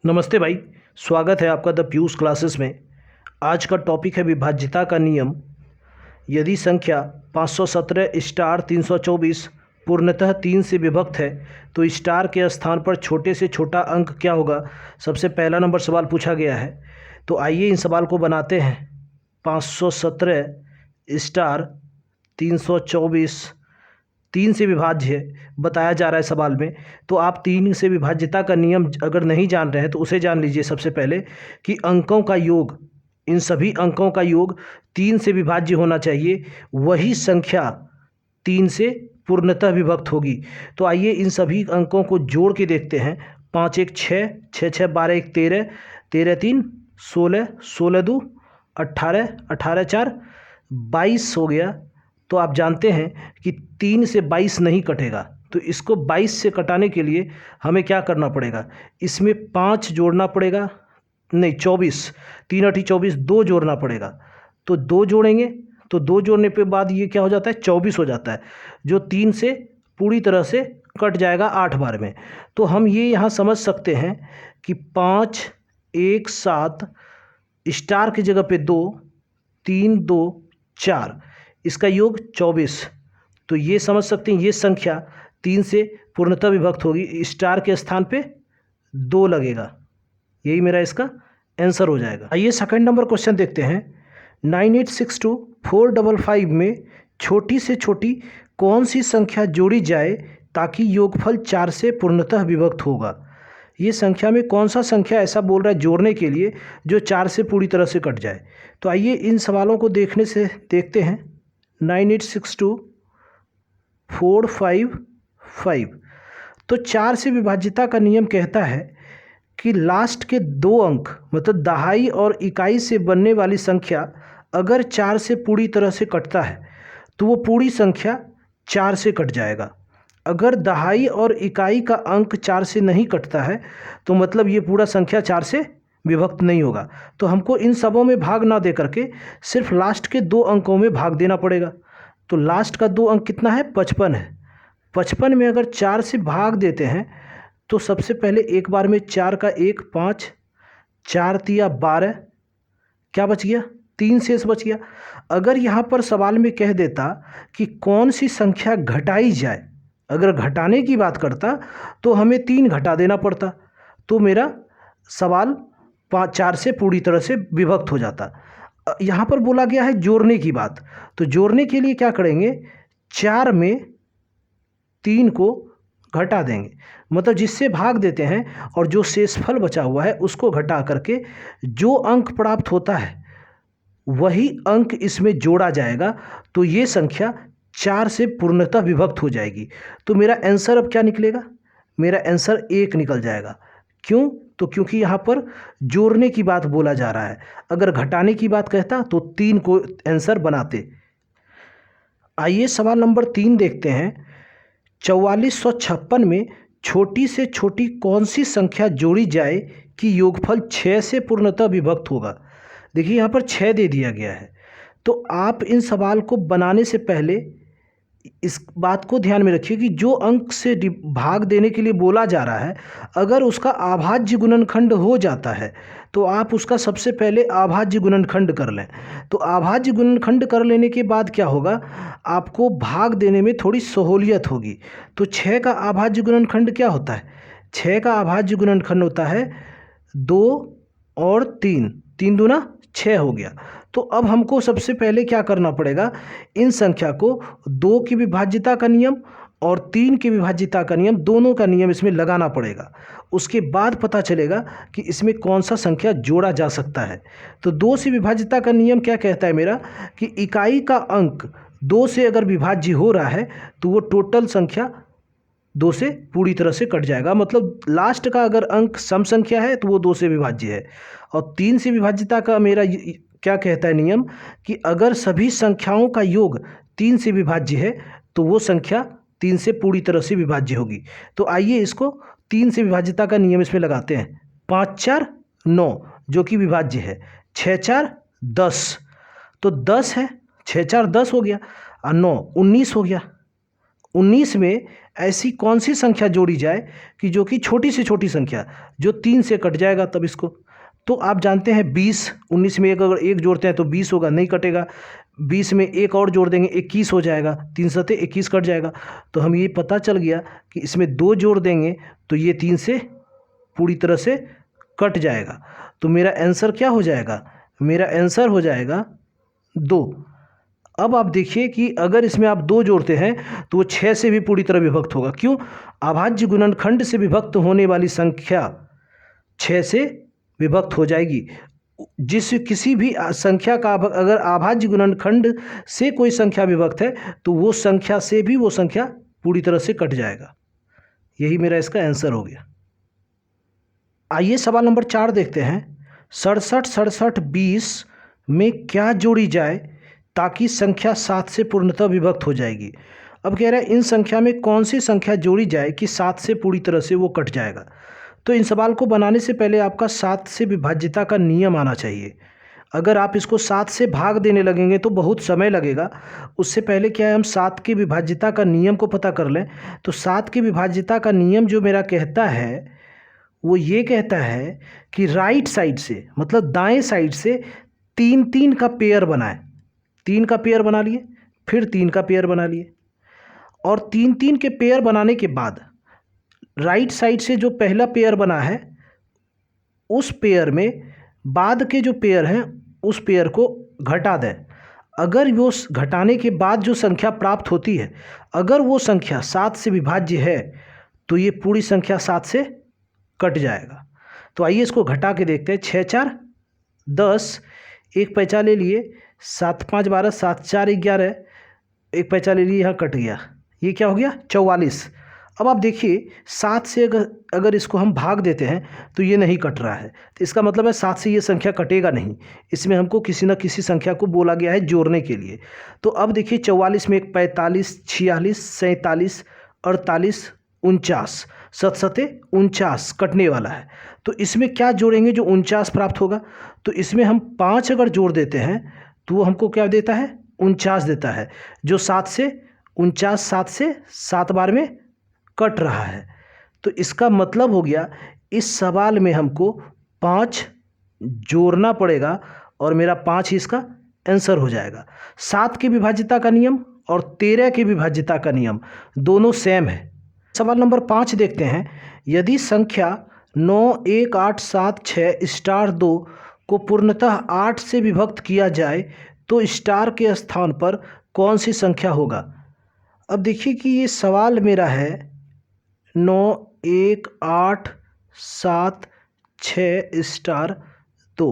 नमस्ते भाई। स्वागत है आपका द पीयूष क्लासेस में। आज का टॉपिक है विभाज्यता का नियम। यदि संख्या 517 स्टार 324 पूर्णतः 3 से विभक्त है तो स्टार के स्थान पर छोटे से छोटा अंक क्या होगा। सबसे पहला नंबर सवाल पूछा गया है, तो आइए इन सवाल को बनाते हैं। 517 स्टार 324 3 से विभाज्य बताया जा रहा है सवाल में। तो आप 3 से विभाज्यता का नियम अगर नहीं जान रहे हैं तो उसे जान लीजिए सबसे पहले कि अंकों का योग, इन सभी अंकों का योग 3 से विभाज्य होना चाहिए, वही संख्या 3 से पूर्णतः विभक्त होगी। तो आइए इन सभी अंकों को जोड़ के देखते हैं। 5 1 6, 6 6 12 1 13, 13 3 16, 16 2 18, 18 4 22 हो गया। तो आप जानते हैं कि 3 से 22 नहीं कटेगा, तो इसको 22 से कटाने के लिए हमें क्या करना पड़ेगा, इसमें 5 जोड़ना पड़ेगा, नहीं 24, 3 8 24, 2 जोड़ना पड़ेगा। तो 2 जोड़ेंगे तो 2 जोड़ने पे बाद ये क्या हो जाता है, 24 हो जाता है, जो 3 से पूरी तरह से कट जाएगा 8 बार में। तो हम ये यहाँ समझ सकते हैं कि 5 1 7 स्टार की जगह पे 2 3 2 4, इसका योग 24। तो ये समझ सकते हैं ये संख्या 3 से पूर्णतः विभक्त होगी, स्टार के स्थान पे 2 लगेगा। यही मेरा इसका आंसर हो जाएगा। आइए सेकंड नंबर क्वेश्चन देखते हैं। 9862 455 में छोटी से छोटी कौन सी संख्या जोड़ी जाए ताकि योगफल 4 से पूर्णतः विभक्त होगा। ये संख्या में कौन सा संख्या ऐसा बोल रहा है जोड़ने के लिए जो 4 से पूरी तरह से कट जाए। तो आइए इन सवालों को देखने से देखते हैं। 9862 455, तो 4 से विभाज्यता का नियम कहता है कि लास्ट के 2 अंक मतलब दहाई और इकाई से बनने वाली संख्या अगर 4 से पूरी तरह से कटता है तो वो पूरी संख्या 4 से कट जाएगा। अगर दहाई और इकाई का अंक 4 से नहीं कटता है तो मतलब ये पूरा संख्या 4 से विभक्त नहीं होगा। तो हमको इन सबों में भाग ना दे करके सिर्फ लास्ट के 2 अंकों में भाग देना पड़ेगा। तो लास्ट का 2 अंक कितना है, 55 है। 55 में अगर 4 से भाग देते हैं तो सबसे पहले एक बार में 4 का 1 5, 4 तिया 12, क्या बच गया, 3 शेष बच गया। अगर यहाँ पर सवाल में कह देता कि कौन सी संख्या घटाई जाए, अगर घटाने की बात करता तो हमें 3 घटा देना पड़ता, तो मेरा सवाल 4 से पूरी तरह से विभक्त हो जाता। यहाँ पर बोला गया है जोड़ने की बात, तो जोड़ने के लिए क्या करेंगे, 4 में 3 को घटा देंगे, मतलब जिससे भाग देते हैं और जो शेषफल बचा हुआ है उसको घटा करके जो अंक प्राप्त होता है वही अंक इसमें जोड़ा जाएगा। तो ये संख्या 4 से पूर्णतः विभक्त हो जाएगी। तो मेरा आंसर अब क्या निकलेगा, मेरा आंसर 1 निकल जाएगा। क्यों, तो क्योंकि यहाँ पर जोड़ने की बात बोला जा रहा है। अगर घटाने की बात कहता तो 3 को आंसर बनाते। आइए सवाल नंबर 3 देखते हैं। 4456 में छोटी से छोटी कौन सी संख्या जोड़ी जाए कि योगफल 6 से पूर्णतः विभक्त होगा। देखिए यहाँ पर 6 दे दिया गया है, तो आप इन सवाल को बनाने से पहले इस बात को ध्यान में रखिए कि जो अंक से भाग देने के लिए बोला जा रहा है अगर उसका अभाज्य गुणनखंड हो जाता है तो आप उसका सबसे पहले अभाज्य गुणनखंड कर लें। तो अभाज्य गुणनखंड कर लेने के बाद क्या होगा, आपको भाग देने में थोड़ी सहूलियत होगी। तो 6 का अभाज्य गुणनखंड क्या होता है, 6 का अभाज्य गुणनखंड होता है 2 और 3, 3 दूना 6 हो गया। तो अब हमको सबसे पहले क्या करना पड़ेगा, इन संख्या को 2 की विभाज्यता का नियम और 3 की विभाज्यता का नियम, दोनों का नियम इसमें लगाना पड़ेगा। उसके बाद पता चलेगा कि इसमें कौन सा संख्या जोड़ा जा सकता है। तो 2 से विभाज्यता का नियम क्या कहता है मेरा, कि इकाई का अंक 2 से अगर विभाज्य हो रहा है तो वो टोटल संख्या 2 से पूरी तरह से कट जाएगा। मतलब लास्ट का अगर अंक सम संख्या है तो वो 2 से विभाज्य है। और 3 से विभाज्यता का मेरा क्या कहता है नियम, कि अगर सभी संख्याओं का योग 3 से विभाज्य है तो वो संख्या 3 से पूरी तरह से विभाज्य होगी। तो आइए इसको 3 से विभाज्यता का नियम इसमें लगाते हैं। 5 4 9 जो कि विभाज्य है, 6 4 10, तो 10 है, 6 4 10 हो गया और 9 19 हो गया, 19 में ऐसी कौन सी संख्या जोड़ी जाए कि जो कि छोटी से छोटी संख्या जो 3 से कट जाएगा तब इसको। तो आप जानते हैं 20, 19 में एक अगर एक जोड़ते हैं तो 20 होगा, नहीं कटेगा। 20 में एक और जोड़ देंगे 21 हो जाएगा, 3 सते 21 कट जाएगा। तो हम ये पता चल गया कि इसमें 2 जोड़ देंगे तो ये 3 से पूरी तरह से कट जाएगा। तो मेरा आंसर क्या हो जाएगा, मेरा आंसर हो जाएगा 2। अब आप देखिए कि अगर इसमें आप 2 जोड़ते हैं तो वो 6 से भी पूरी तरह विभक्त होगा। क्यों? अभाज्य गुणनखंड से विभक्त होने वाली संख्या 6 से विभक्त हो जाएगी। जिस किसी भी संख्या का अगर अभाज्य गुणनखंड से कोई संख्या विभक्त है तो वो संख्या से भी वो संख्या पूरी तरह से कट जाएगा। यही मेरा इसका आंसर हो गया। आइए सवाल नंबर 4 देखते हैं। 67, 67, 20 में क्या जोड़ी जाए ताकि संख्या 7 से पूर्णतः विभक्त हो जाएगी। अब कह रहा है इन संख्या में कौन सी संख्या जोड़ी जाए कि 7 से पूरी तरह से वो कट जाएगा। तो इन सवाल को बनाने से पहले आपका 7 से विभाज्यता का नियम आना चाहिए। अगर आप इसको 7 से भाग देने लगेंगे तो बहुत समय लगेगा। उससे पहले क्या है, हम 7 की विभाज्यता का नियम को पता कर लें। तो 7 की विभाज्यता का नियम जो मेरा कहता है वो ये कहता है कि राइट साइड से मतलब दाएं साइड से 3 3 का पेयर बनाए। 3 का पेयर बना लिए, फिर 3 का पेयर बना लिए, और 3 3 के पेयर बनाने के बाद राइट साइड से जो पहला पेयर बना है उस पेयर में बाद के जो पेयर हैं उस पेयर को घटा दें। अगर वो घटाने के बाद जो संख्या प्राप्त होती है अगर वो संख्या 7 से विभाज्य है तो ये पूरी संख्या 7 से कट जाएगा। तो आइए इसको घटा के देखते हैं। 6 4 10, एक पैंचा ले लिए, 7 5 12, 7 4 11, एक पैंचा ले लिए, यहाँ कट गया। ये क्या हो गया? 44। अब आप देखिए 7 से अगर इसको हम भाग देते हैं तो ये नहीं कट रहा है, तो इसका मतलब है 7 से ये संख्या कटेगा नहीं। इसमें हमको किसी न किसी संख्या को बोला गया है जोड़ने के लिए। तो अब देखिए 44 में एक 45, 46, 47, 48, 49, 7 सते 49 कटने वाला है। तो इसमें क्या जोड़ेंगे जो 49 प्राप्त होगा? तो इसमें हम 5 अगर जोड़ देते हैं तो वो हमको क्या देता है? 49 देता है, जो 7 से 49 7 से 7 बार में कट रहा है। तो इसका मतलब हो गया इस सवाल में हमको 5 जोड़ना पड़ेगा और मेरा 5 ही इसका आंसर हो जाएगा। 7 की विभाज्यता का नियम और 13 की विभाज्यता का नियम दोनों सेम है। सवाल नंबर 5 देखते हैं। यदि संख्या 9 1 8 7 6 स्टार 2 को पूर्णतः 8 से विभक्त किया जाए तो स्टार के स्थान पर कौन सी संख्या होगा? अब देखिए कि ये सवाल मेरा है 9 1 8 7 6 स्टार 2।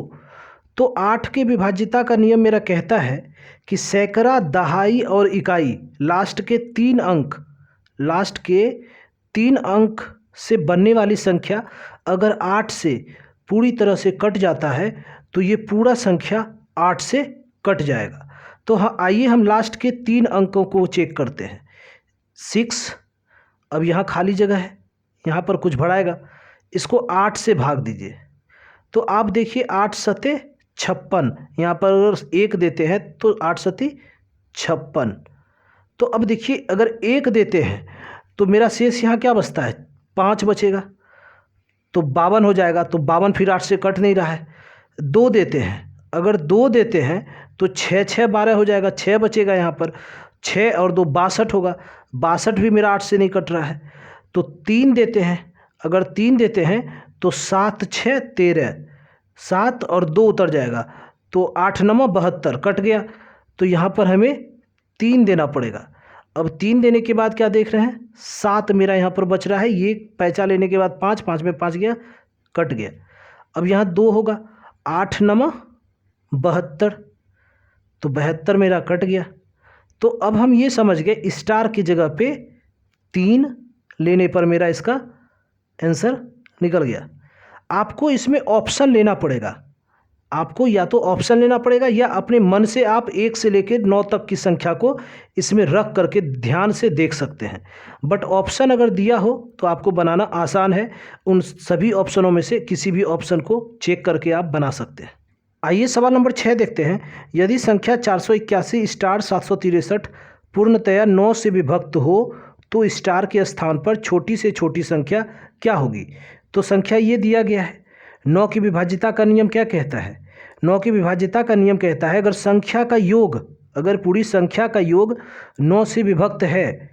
तो 8 के विभाज्यता का नियम मेरा कहता है कि सैकड़ा, दहाई और इकाई लास्ट के 3 अंक से बनने वाली संख्या अगर 8 से पूरी तरह से कट जाता है तो ये पूरा संख्या 8 से कट जाएगा। तो हाँ, आइए हम लास्ट के 3 अंकों को चेक करते हैं। 6, अब यहाँ खाली जगह है, यहाँ पर कुछ बढ़ाएगा, इसको 8 से भाग दीजिए। तो आप देखिए 8 सते 56, यहाँ पर अगर 1 देते हैं तो 8 सती 56। तो अब देखिए अगर 1 देते हैं तो मेरा शेष यहाँ क्या बचता है? 5 बचेगा, तो 52 हो जाएगा। तो 52 फिर 8 से कट नहीं रहा है। 2 देते हैं, अगर 2 देते हैं तो 6 6 12 हो जाएगा, 6 बचेगा यहाँ पर, 6 और 2 62 होगा, 62 भी मेरा 8 से नहीं कट रहा है। तो 3 देते हैं, अगर 3 देते हैं तो 7 6 13, 7 और 2 उतर जाएगा, तो 8 9 72 कट गया। तो यहाँ पर हमें 3 देना पड़ेगा। अब 3 देने के बाद क्या देख रहे हैं? 7 मेरा यहाँ पर बच रहा है। ये पैंचा लेने के बाद 5, 5 में 5 गया, कट गया। अब यहाँ 2 होगा, 8 9 72, तो 72 मेरा कट गया। तो अब हम ये समझ गए स्टार की जगह पे 3 लेने पर मेरा इसका आंसर निकल गया। आपको इसमें ऑप्शन लेना पड़ेगा, आपको या तो ऑप्शन लेना पड़ेगा या अपने मन से आप 1 से लेकर 9 तक की संख्या को इसमें रख करके ध्यान से देख सकते हैं। बट ऑप्शन अगर दिया हो तो आपको बनाना आसान है। उन सभी ऑप्शनों में से किसी भी ऑप्शन को चेक करके आप बना सकते हैं। आइए सवाल नंबर 6 देखते हैं। यदि संख्या 481 स्टार 763 पूर्णतया 9 से विभक्त हो तो स्टार के स्थान पर छोटी से छोटी संख्या क्या होगी? तो संख्या ये दिया गया है। 9 की विभाज्यता का नियम क्या कहता है? 9 की विभाज्यता का नियम कहता है अगर पूरी संख्या का योग 9 से विभक्त है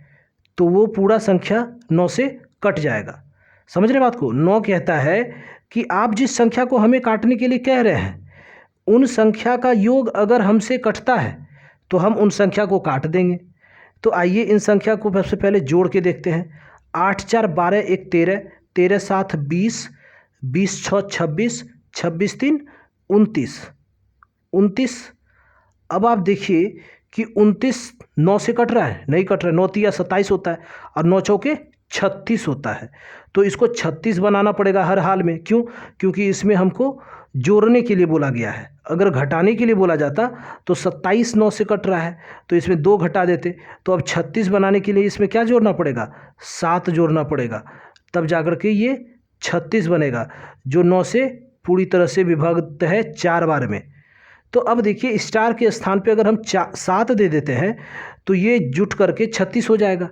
तो वो पूरा संख्या 9 से कट जाएगा। समझ रहे बात को? 9 कहता है कि आप जिस संख्या को हमें काटने के लिए कह रहे हैं उन संख्या का योग अगर हमसे कटता है तो हम उन संख्या को काट देंगे। तो आइए इन संख्या को सबसे पहले जोड़ के देखते हैं। 8 4 12 1 13, 13 7 20, 20 6 26, 26 3 29, 29। अब आप देखिए कि 29 9 से कट रहा है? नहीं कट रहा है। 9 तिया 27 होता है और 9 चौके 36 होता है। तो इसको 36 बनाना पड़ेगा हर हाल में। क्यों? क्योंकि इसमें हमको जोड़ने के लिए बोला गया है। अगर घटाने के लिए बोला जाता तो 27 9 से कट रहा है तो इसमें 2 घटा देते। तो अब 36 बनाने के लिए इसमें क्या जोड़ना पड़ेगा? 7 जोड़ना पड़ेगा, तब जाकर के ये 36 बनेगा, जो 9 से पूरी तरह से विभक्त है 4 बार में। तो अब देखिए स्टार के स्थान पे अगर हम 7 दे देते हैं तो ये जुट करके 36 हो जाएगा।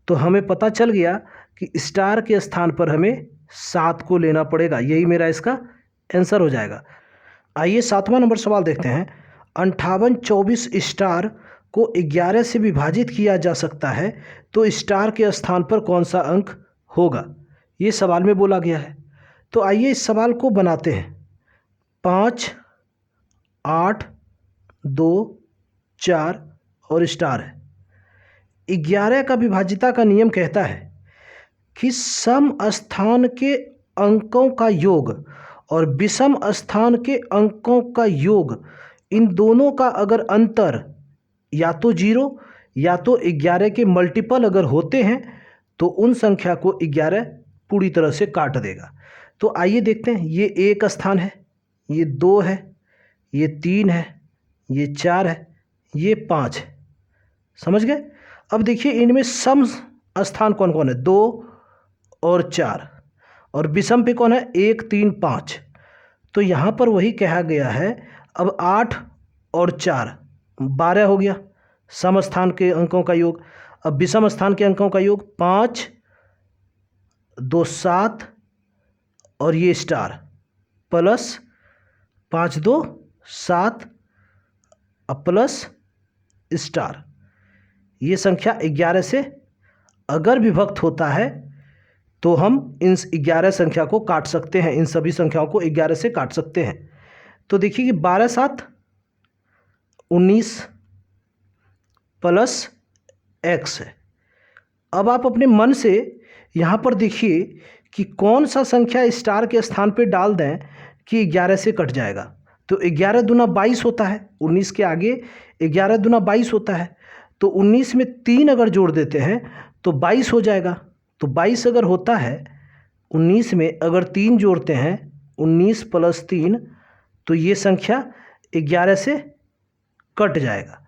तो हमें पता चल गया कि स्टार के स्थान पर हमें 7 को लेना पड़ेगा। यही मेरा इसका आंसर हो जाएगा। आइए 7वां नंबर सवाल देखते हैं। 58 24 स्टार को 11 से विभाजित किया जा सकता है तो स्टार के स्थान पर कौन सा अंक होगा? ये सवाल में बोला गया है। तो आइए इस सवाल को बनाते हैं। 5 8 2 4 और स्टार है। 11 का विभाज्यता का नियम कहता है कि सम स्थान के अंकों का योग और विषम स्थान के अंकों का योग, इन दोनों का अगर अंतर या तो 0 या तो 11 के मल्टीपल अगर होते हैं तो उन संख्या को 11 पूरी तरह से काट देगा। तो आइए देखते हैं। ये 1 स्थान है, ये 2 है, ये 3 है, ये 4 है, ये 5 है। समझ गए? अब देखिए इनमें सम स्थान कौन कौन है? 2 और 4। और विषम पे कौन है? 1 3 5। तो यहाँ पर वही कहा गया है। अब 8 और 4 12 हो गया सम स्थान के अंकों का योग। अब विषम स्थान के अंकों का योग 5 2 7 और ये स्टार प्लस 5 2 7 प्लस स्टार। ये संख्या 11 से अगर विभक्त होता है तो हम इन 11 संख्या को काट सकते हैं। इन सभी संख्याओं को 11 से काट सकते हैं। तो देखिए कि 12 7 19 प्लस x है। अब आप अपने मन से यहाँ पर देखिए कि कौन सा संख्या स्टार के स्थान पे डाल दें कि 11 से कट जाएगा। तो 11 दूना 22 होता है। 19 के आगे 11 दूना 22 होता है। तो 19 में 3 अगर जोड़ देते हैं तो 22 हो जाएगा। तो 22 अगर होता है 19 में अगर 3 जोड़ते हैं 19 प्लस 3 तो ये संख्या 11 से कट जाएगा।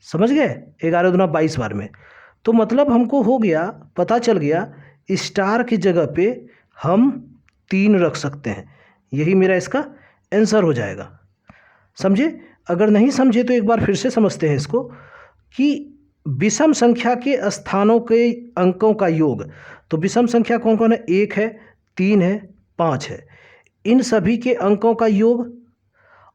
समझ गए? 11 दूना 22 बार में। तो मतलब हमको हो गया, पता चल गया स्टार की जगह पे हम 3 रख सकते हैं। यही मेरा इसका आंसर हो जाएगा। समझे? अगर नहीं समझे तो एक बार फिर से समझते हैं इसको कि विषम संख्या के स्थानों के अंकों का योग। तो विषम संख्या कौन कौन है? 1 है, 3 है, 5 है। इन सभी के अंकों का योग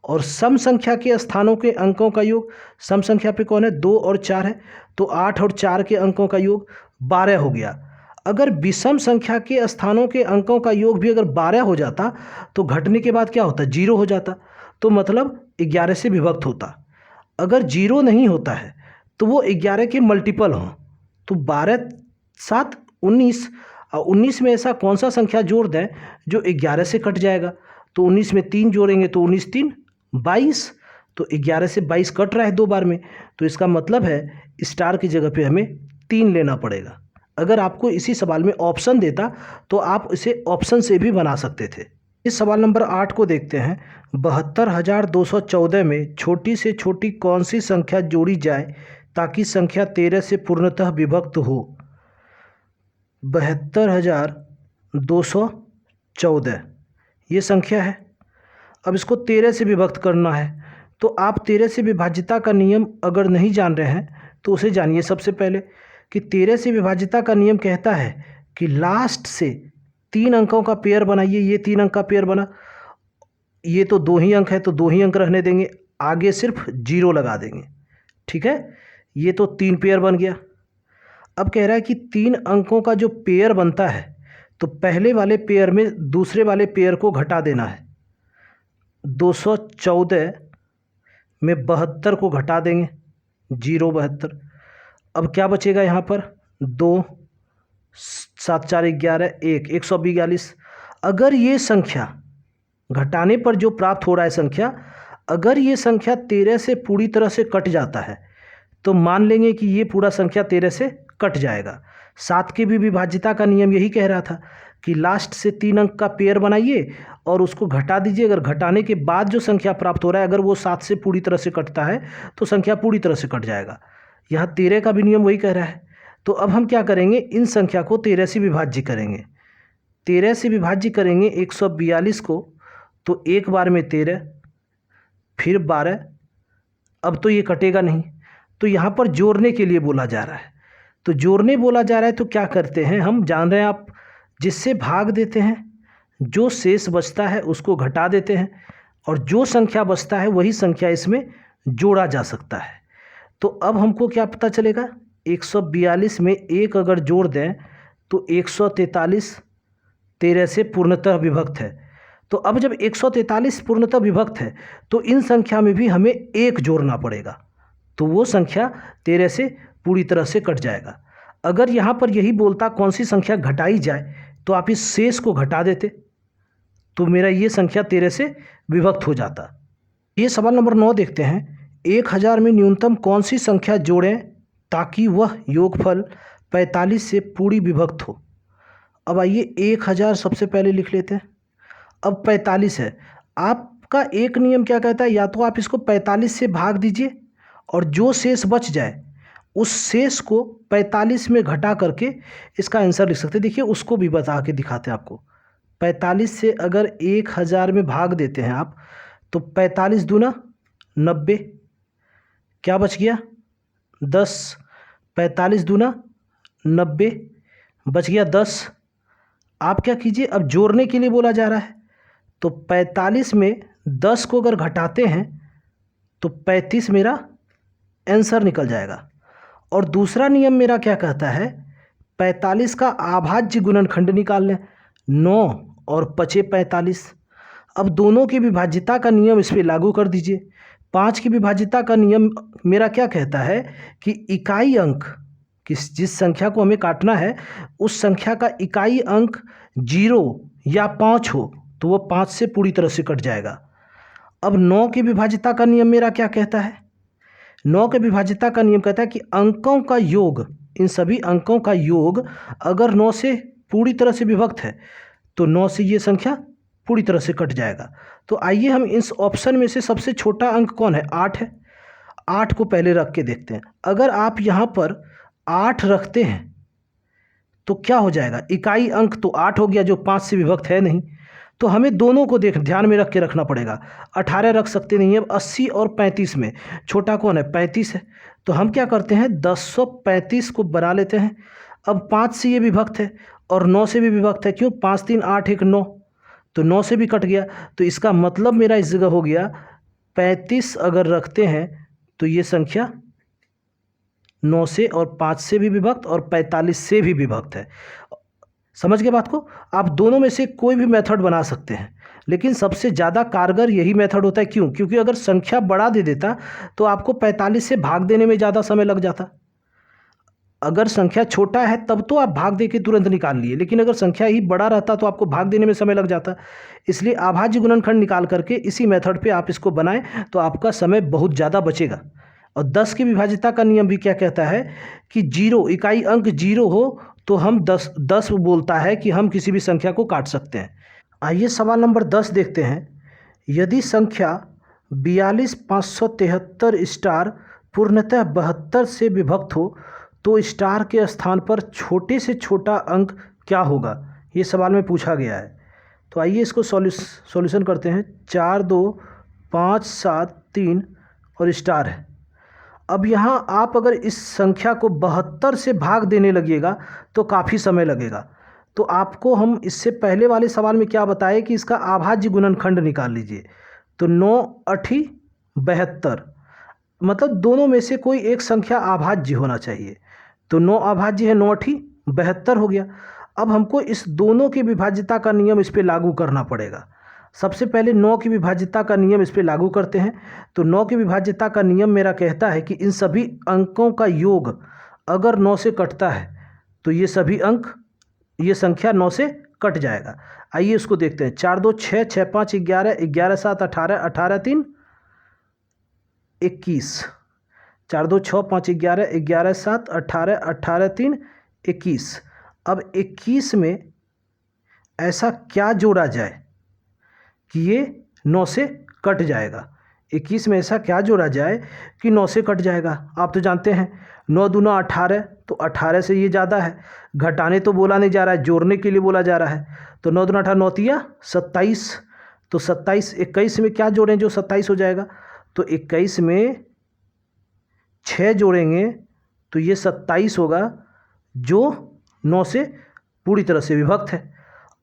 और सम संख्या के स्थानों के अंकों का योग। सम संख्या पे कौन है? 2 और 4 है। तो 8 और 4 के अंकों का योग 12 हो गया। अगर विषम संख्या के स्थानों के अंकों का योग भी अगर 12 हो जाता तो घटने के बाद क्या होता? 0 हो जाता। तो मतलब 11 से विभक्त होता। अगर 0 नहीं होता है तो वो 11 के मल्टीपल हों। तो 12 7 19 और 19 में ऐसा कौन सा संख्या जोड़ दें जो 11 से कट जाएगा? तो 19 में 3 जोड़ेंगे तो 19 3 22। तो 11 से 22 कट रहा है 2 बार में। तो इसका मतलब है स्टार की जगह पे हमें 3 लेना पड़ेगा। अगर आपको इसी सवाल में ऑप्शन देता तो आप इसे ऑप्शन से भी बना सकते थे। इस सवाल नंबर 8 को देखते हैं। 72,214 में छोटी से छोटी कौन सी संख्या जोड़ी जाए ताकि संख्या 13 से पूर्णतः विभक्त हो? 72,214 ये संख्या है। अब इसको 13 से विभक्त करना है। तो आप 13 से विभाज्यता का नियम अगर नहीं जान रहे हैं तो उसे जानिए। सबसे पहले कि 13 से विभाज्यता का नियम कहता है कि लास्ट से 3 अंकों का पेयर बनाइए। ये 3 अंक का पेयर बना, ये तो 2 ही अंक है तो 2 ही अंक रहने देंगे, आगे सिर्फ 0 लगा देंगे। ठीक है, ये तो 3 पेयर बन गया। अब कह रहा है कि 3 अंकों का जो पेयर बनता है तो पहले वाले पेयर में दूसरे वाले पेयर को घटा देना है। 214 में 72 को घटा देंगे, 072। अब क्या बचेगा यहाँ पर, 2 7 4 11 1 142। अगर ये संख्या घटाने पर जो प्राप्त हो रहा है संख्या, अगर ये संख्या 13 से पूरी तरह से कट जाता है तो मान लेंगे कि ये पूरा संख्या 13 से कट जाएगा। 7 की भी विभाज्यता का नियम यही कह रहा था कि लास्ट से 3 अंक का पेयर बनाइए और उसको घटा दीजिए। अगर घटाने के बाद जो संख्या प्राप्त हो रहा है अगर वो 7 से पूरी तरह से कटता है तो संख्या पूरी तरह से कट जाएगा। यहाँ 13 का भी नियम वही कह रहा है। तो अब हम क्या करेंगे, इन संख्या को 13 से विभाज्य करेंगे। 13 से विभाज्य करेंगे 142 को, तो एक बार में 13 फिर 12। अब तो ये कटेगा नहीं, तो यहाँ पर जोड़ने के लिए बोला जा रहा है। तो जोड़ने बोला जा रहा है तो क्या करते हैं, हम जान रहे हैं आप, जिससे भाग देते हैं, जो शेष बचता है उसको घटा देते हैं और जो संख्या बचता है वही संख्या इसमें जोड़ा जा सकता है। तो अब हमको क्या पता चलेगा, 142 में 1 अगर जोड़ दें तो 143 13 से पूर्णतः विभक्त है। तो अब जब 143 पूर्णतः विभक्त है तो इन संख्या में भी हमें 1 जोड़ना पड़ेगा, तो वो संख्या 13 से पूरी तरह से कट जाएगा। अगर यहाँ पर यही बोलता कौन सी संख्या घटाई जाए तो आप इस शेष को घटा देते, तो मेरा ये संख्या 13 से विभक्त हो जाता। ये सवाल नंबर 9 देखते हैं। 1000 में न्यूनतम कौन सी संख्या जोड़ें ताकि वह योगफल 45 से पूरी विभक्त हो। अब आइए 1000 सबसे पहले लिख लेते हैं। अब 45 है, आपका एक नियम क्या कहता है, या तो आप इसको 45 से भाग दीजिए और जो शेष बच जाए उस शेष को 45 में घटा करके इसका आंसर लिख सकते हैं। देखिए उसको भी बता के दिखाते हैं आपको। 45 से अगर 1000 में भाग देते हैं आप तो 45 दूना 90, क्या बच गया 10, 45 दूना 90 बच गया 10। आप क्या कीजिए, अब जोड़ने के लिए बोला जा रहा है तो 45 में 10 को अगर घटाते हैं तो 35 मेरा आंसर निकल जाएगा। और दूसरा नियम मेरा क्या कहता है, 45 का अभाज्य गुणनखंड निकाल लें, 9 और 5 45। अब दोनों की विभाज्यता का नियम इस पर लागू कर दीजिए। 5 की विभाज्यता का नियम मेरा क्या कहता है कि इकाई अंक जिस संख्या को हमें काटना है उस संख्या का इकाई अंक 0 या 5 हो तो वो 5 से पूरी तरह से कट जाएगा। अब 9 की विभाज्यता का नियम मेरा क्या कहता है, 9 के विभाज्यता का नियम कहता है कि अंकों का योग, इन सभी अंकों का योग अगर 9 से पूरी तरह से विभक्त है तो 9 से ये संख्या पूरी तरह से कट जाएगा। तो आइए हम इस ऑप्शन में से सबसे छोटा अंक कौन है, 8 है। 8 को पहले रख के देखते हैं। अगर आप यहाँ पर 8 रखते हैं तो क्या हो जाएगा, इकाई अंक तो 8 हो गया जो 5 से विभक्त है नहीं, तो हमें दोनों को ध्यान में रख के रखना पड़ेगा। 18 रख सकते नहीं है। 80 और 35 में छोटा कौन है, 35 है। तो हम क्या करते हैं 1035 को बना लेते हैं। अब 5 से ये विभक्त है और 9 से भी विभक्त है, क्यों, 5 3 8 1 9, तो 9 से भी कट गया। तो इसका मतलब मेरा इस जगह हो गया 35 अगर रखते हैं तो ये संख्या 9 से और 5 से भी विभक्त और 45 से भी विभक्त है। समझ गए बात को। आप दोनों में से कोई भी मेथड बना सकते हैं, लेकिन सबसे ज़्यादा कारगर यही मेथड होता है। क्यों, क्योंकि अगर संख्या बढ़ा दे देता तो आपको 45 से भाग देने में ज़्यादा समय लग जाता। अगर संख्या छोटा है तब तो आप भाग दे के तुरंत निकाल लिए, लेकिन अगर संख्या ही बड़ा रहता तो आपको भाग देने में समय लग जाता। इसलिए अभाज्य गुणनखंड निकाल करके इसी मेथड पे आप इसको बनाएं तो आपका समय बहुत ज़्यादा बचेगा। और 10 की विभाज्यता का नियम भी क्या कहता है कि 0 इकाई अंक 0 हो तो हम 10 बोलता है कि हम किसी भी संख्या को काट सकते हैं। आइए सवाल नंबर 10 देखते हैं। यदि संख्या 42573 स्टार पूर्णतः 72 से विभक्त हो तो स्टार के स्थान पर छोटे से छोटा अंक क्या होगा, ये सवाल में पूछा गया है। तो आइए इसको सॉल्यूशन करते हैं। 4 2 5 7 3 और स्टार है। अब यहाँ आप अगर इस संख्या को 72 से भाग देने लगिएगा तो काफ़ी समय लगेगा। तो आपको हम इससे पहले वाले सवाल में क्या बताए कि इसका अभाज्य गुणनखंड निकाल लीजिए। तो 9 8 72, मतलब दोनों में से कोई एक संख्या अभाज्य होना चाहिए। तो 9 अभाज्य है, 9 8 72 हो गया। अब हमको इस दोनों की विभाज्यता का नियम इस पर लागू करना पड़ेगा। सबसे पहले 9 की विभाज्यता का नियम इस पर लागू करते हैं। तो 9 की विभाज्यता का नियम मेरा कहता है कि इन सभी अंकों का योग अगर 9 से कटता है तो ये सभी अंक, ये संख्या 9 से कट जाएगा। आइए इसको देखते हैं। 4 2 6, 6 5 11, 11 7 18, 18 3 21। 4 2 6 5 11, 11 7 18, 18 3 21। अब 21 में ऐसा क्या जोड़ा जाए कि ये 9 से कट जाएगा। 21 में ऐसा क्या जोड़ा जाए कि 9 से कट जाएगा। आप तो जानते हैं 9 दूना 18, तो 18 से ये ज़्यादा है। घटाने तो बोला नहीं जा रहा है, जोड़ने के लिए बोला जा रहा है। तो 9 दूना 18, 9 तिया 27। तो 27, 21 में क्या जोड़ें जो 27 हो जाएगा। तो 21 में 6 जोड़ेंगे तो ये 27 होगा, जो 9 से पूरी तरह से विभक्त है।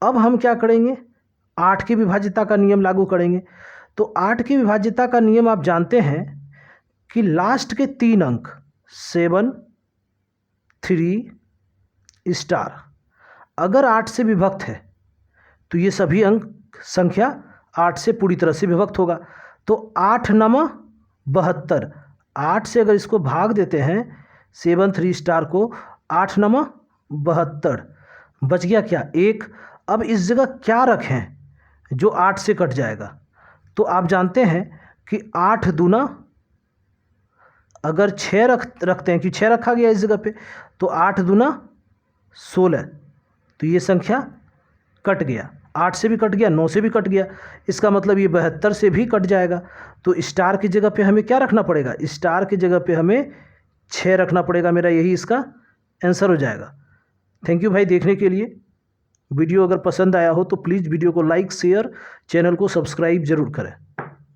अब हम क्या करेंगे, 8 की विभाज्यता का नियम लागू करेंगे। तो 8 की विभाज्यता का नियम आप जानते हैं कि लास्ट के 3 अंक 7 3 स्टार अगर 8 से विभक्त है तो ये सभी अंक संख्या 8 से पूरी तरह से विभक्त होगा। तो 8 9 72, 8 से अगर इसको भाग देते हैं 7 3 स्टार को, 8 9 72, बच गया क्या 1। अब इस जगह क्या रखें जो 8 से कट जाएगा। तो आप जानते हैं कि 8 दूना, अगर 6 रखते हैं कि 6 रखा गया इस जगह पे, तो 8 दूना 16, तो ये संख्या कट गया। 8 से भी कट गया, 9 से भी कट गया, इसका मतलब ये 72 से भी कट जाएगा। तो स्टार की जगह पे हमें क्या रखना पड़ेगा, स्टार की जगह पे हमें 6 रखना पड़ेगा। मेरा यही इसका आंसर हो जाएगा। थैंक यू भाई देखने के लिए। वीडियो अगर पसंद आया हो तो प्लीज़ वीडियो को लाइक शेयर, चैनल को सब्सक्राइब ज़रूर करें।